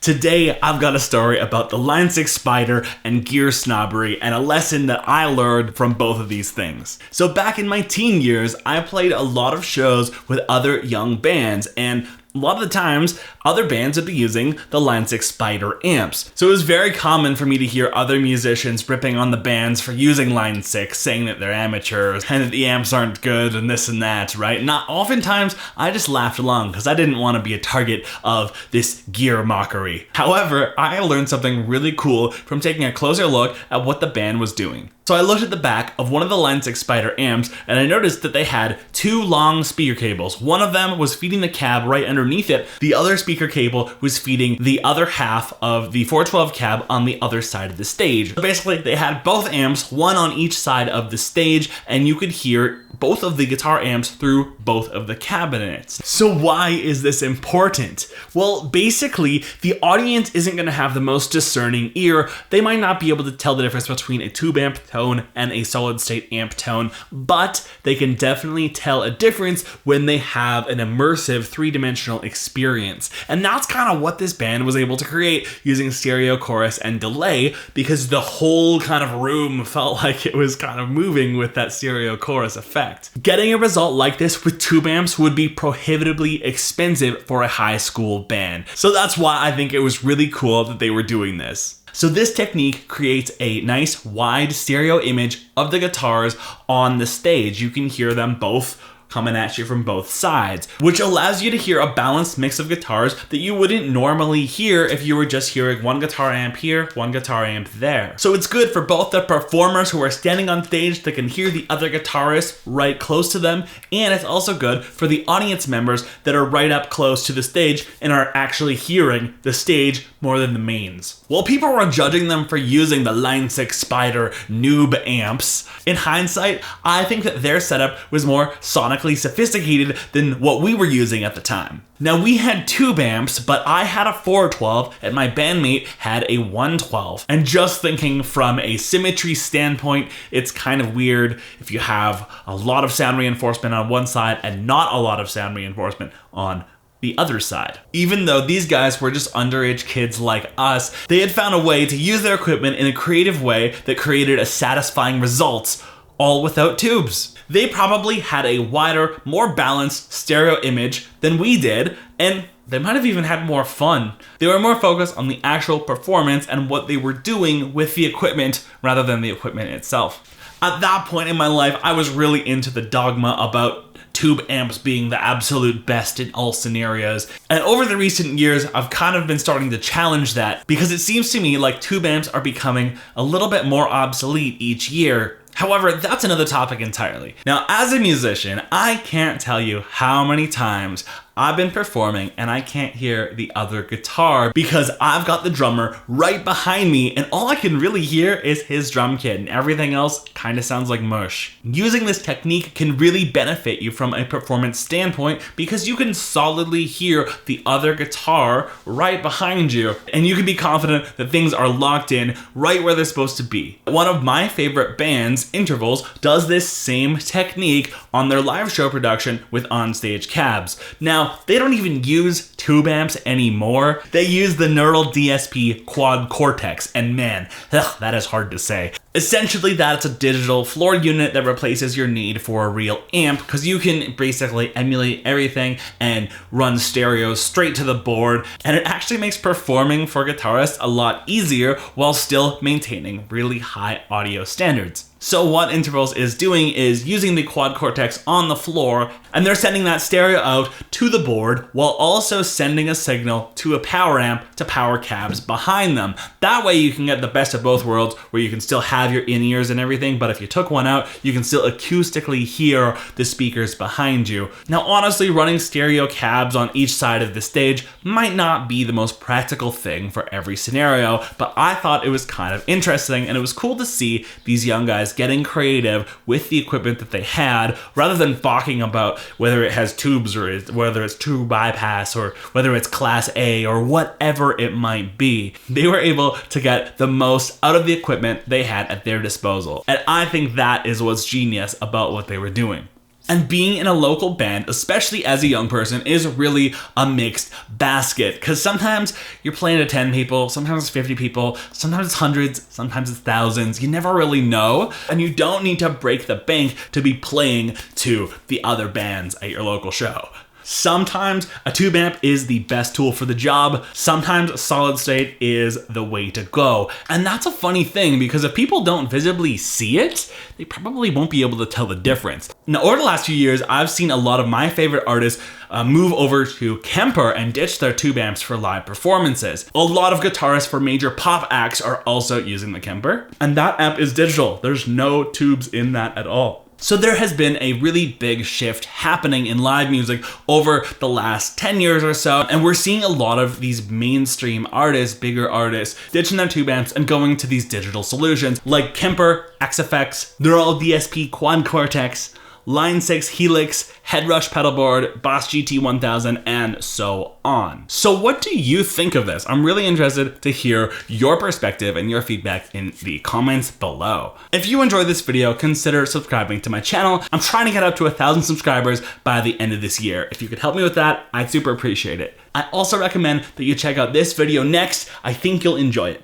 Today, I've got a story about the Line 6 Spider and gear snobbery and a lesson that I learned from both of these things. So back in my teen years, I played a lot of shows with other young bands, and a lot of the times, other bands would be using the Line 6 Spider amps. So it was very common for me to hear other musicians ripping on the bands for using Line 6, saying that they're amateurs and that the amps aren't good and this and that, right? Oftentimes, I just laughed along because I didn't want to be a target of this gear mockery. However, I learned something really cool from taking a closer look at what the band was doing. So I looked at the back of one of the Line 6 Spider amps and I noticed that they had two long speaker cables. One of them was feeding the cab right underneath it. The other speaker cable was feeding the other half of the 412 cab on the other side of the stage. So basically, they had both amps, one on each side of the stage, and you could hear both of the guitar amps through both of the cabinets. So why is this important? Well, basically, the audience isn't going to have the most discerning ear. They might not be able to tell the difference between a tube amp tone and a solid state amp tone, but they can definitely tell a difference when they have an immersive three-dimensional experience. And that's kind of what this band was able to create using stereo, chorus, and delay, because the whole kind of room felt like it was kind of moving with that stereo chorus effect. Getting a result like this with tube amps would be prohibitively expensive for a high school band. So that's why I think it was really cool that they were doing this. So this technique creates a nice wide stereo image of the guitars on the stage. You can hear them both coming at you from both sides, which allows you to hear a balanced mix of guitars that you wouldn't normally hear if you were just hearing one guitar amp here, one guitar amp there. So it's good for both the performers who are standing on stage that can hear the other guitarist right close to them, and it's also good for the audience members that are right up close to the stage and are actually hearing the stage more than the mains. While people were judging them for using the Line 6 Spider noob amps, in hindsight, I think that their setup was more sonically sophisticated than what we were using at the time. Now, we had tube amps, but I had a 412 and my bandmate had a 112. And just thinking from a symmetry standpoint, it's kind of weird if you have a lot of sound reinforcement on one side and not a lot of sound reinforcement on the other side. Even though these guys were just underage kids like us, they had found a way to use their equipment in a creative way that created a satisfying results, all without tubes. They probably had a wider, more balanced stereo image than we did, and they might have even had more fun. They were more focused on the actual performance and what they were doing with the equipment rather than the equipment itself. At that point in my life, I was really into the dogma about tube amps being the absolute best in all scenarios. And over the recent years, I've kind of been starting to challenge that because it seems to me like tube amps are becoming a little bit more obsolete each year. However, that's another topic entirely. Now, as a musician, I can't tell you how many times I've been performing and I can't hear the other guitar because I've got the drummer right behind me and all I can really hear is his drum kit and everything else kind of sounds like mush. Using this technique can really benefit you from a performance standpoint because you can solidly hear the other guitar right behind you and you can be confident that things are locked in right where they're supposed to be. One of my favorite bands, Intervals, does this same technique on their live show production with onstage cabs. Now, they don't even use tube amps anymore. They use the Neural DSP Quad Cortex, and man, that is hard to say. Essentially, that's a digital floor unit that replaces your need for a real amp because you can basically emulate everything and run stereo straight to the board, and it actually makes performing for guitarists a lot easier while still maintaining really high audio standards. So what Intervals is doing is using the Quad Cortex on the floor, and they're sending that stereo out to the board while also sending a signal to a power amp to power cabs behind them. That way you can get the best of both worlds where you can still have your in-ears and everything, but if you took one out, you can still acoustically hear the speakers behind you. Now honestly, running stereo cabs on each side of the stage might not be the most practical thing for every scenario, but I thought it was kind of interesting and it was cool to see these young guys getting creative with the equipment that they had rather than balking about whether it has tubes or whether it's true bypass or whether it's class A or whatever it might be. They were able to get the most out of the equipment they had at their disposal. And I think that is what's genius about what they were doing. And being in a local band, especially as a young person, is really a mixed basket. Because sometimes you're playing to 10 people, sometimes it's 50 people, sometimes it's hundreds, sometimes it's thousands. You never really know. And you don't need to break the bank to be playing to the other bands at your local show. Sometimes a tube amp is the best tool for the job. Sometimes solid state is the way to go. And that's a funny thing because if people don't visibly see it, they probably won't be able to tell the difference. Now, over the last few years, I've seen a lot of my favorite artists move over to Kemper and ditch their tube amps for live performances. A lot of guitarists for major pop acts are also using the Kemper. And that amp is digital. There's no tubes in that at all. So there has been a really big shift happening in live music over the last 10 years or so, and we're seeing a lot of these mainstream artists, bigger artists, ditching their tube amps and going to these digital solutions like Kemper, XFX, Neural DSP Quad Cortex, Line 6 Helix, Headrush pedalboard, Boss GT1000, and so on. So what do you think of this? I'm really interested to hear your perspective and your feedback in the comments below. If you enjoyed this video, consider subscribing to my channel. I'm trying to get up to 1,000 subscribers by the end of this year. If you could help me with that, I'd super appreciate it. I also recommend that you check out this video next. I think you'll enjoy it.